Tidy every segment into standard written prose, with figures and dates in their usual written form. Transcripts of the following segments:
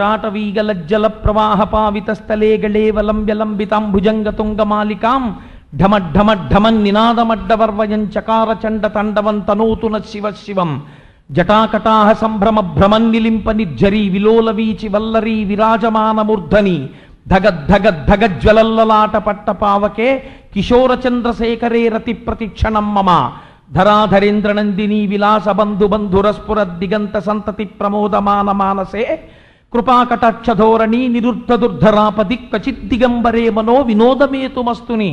జటాటవీగలజ్జల ప్రవాహ పావితస్థలే గళేవలంబ్యలంబితాంభుజంగతుంగమాలికాం ఢమఢమఢమన్ నినాదమడ్డవర్వయం చకార చండ తండవం తనోతున శివ శివం జటాకటాహ సంభ్రమ భ్రమన్నిలింప నిర్జరీ విలోల వీచి వల్లరీ విరాజమానమూర్ధని ధగద్ధగద్ధగజ్వలల్లలాట పట్ట పావకే కిశోర చంద్రశేఖరే రతి ప్రతిక్షణం మమ ధరాధరేంద్రనందిని విలాస బంధు బంధురస్ఫుర దిగంత సంతతి ప్రమోదమాన మానసే కృపాకటాక్షధోరణి నిరుద్ధదుర్ధరాపది క్వచిద్దిగంబరే మనో వినోదమేతుమస్తుని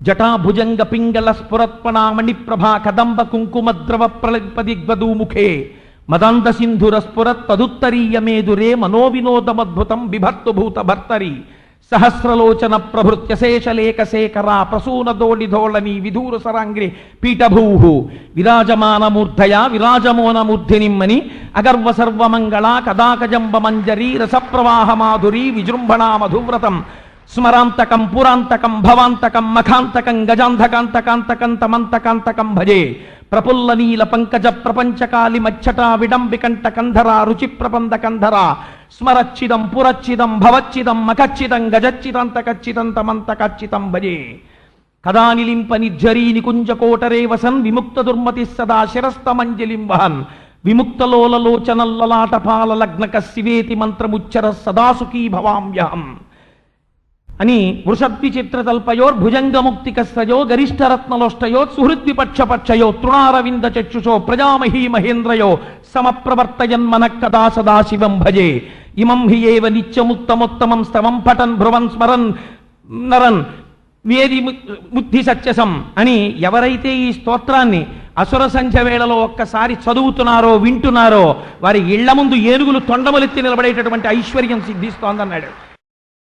జటాభుజంగ పింగళ స్ఫురత్పణామణి ప్రభా కదంబ కుంకుమద్రవ ప్రళిపదిగ్వదూముఖే మదాంద సింధుర స్ఫురత్ తదుత్తరీయమేదురే మనోవినోదమద్భుతం బిభర్తుభూత భర్తరి సహస్రలోచన ప్రభృత్యశేషలేఖశేఖరా ప్రసూనదోళిధోళని విధూర సరాంగ్రి పీఠభూ విరాజమానమూర్ధయా విరాజమోనమూర్ధినిమ్మని అగర్వ సర్వమంగళ కదాకజంబ మంజరీ రసప్రవాహ మాధురీ విజృంభణా మధువ్రతం స్మరాంతకం పురాంతకం భవాంతకం మఖాంతకం గజాంధకాంతకాంతకం తమంతకాంతకం భజే ప్రపుల్ల నీల పంకజ ప్రపంచకాలి మచ్చటా విడంబికంఠ కంధరా రుచి ప్రబంధ కంధరా స్మరచ్చిదం పురచ్చిదం భవచ్చిదం మఖచ్చిదం గజచ్చిదంతకచ్చిదం తమంతకచ్చితం భజే కదా నిలింప నిర్జరీ నికుంజకోటరే వసన్ విముక్త దుర్మతి సదా శిరస్తమంజలిం వహన్ విముక్తలోలలోచనల్లలాటపాల లగ్నక శివేతి మంత్రముచ్చర సదాసుఖీ భవామ్యహం అని వృషద్విచిత్రతల్పయోర్భుజంగముక్తికస్సయో గరిష్టరత్నలోష్టయో సుహృద్విపక్షపక్షయో తృణారవింద చక్షుషో ప్రజామహీ మహేంద్రయో సమప్రవర్తయన్మన కదా సదాశివం భజే ఇమం హి ఏవ నిత్యముత్తమోత్తమం స్తవం పఠన్ భ్రువన్ స్మరన్ నరన్ వేది బుద్ధి సత్యసం అని ఎవరైతే ఈ స్తోత్రాన్ని అసుర సంధ్య వేళలో ఒక్కసారి చదువుతున్నారో వింటున్నారో వారి ఇళ్ల ముందు ఏనుగులు తొండములెత్తి నిలబడేటటువంటి ఐశ్వర్యం సిద్ధిస్తోందన్నాడు.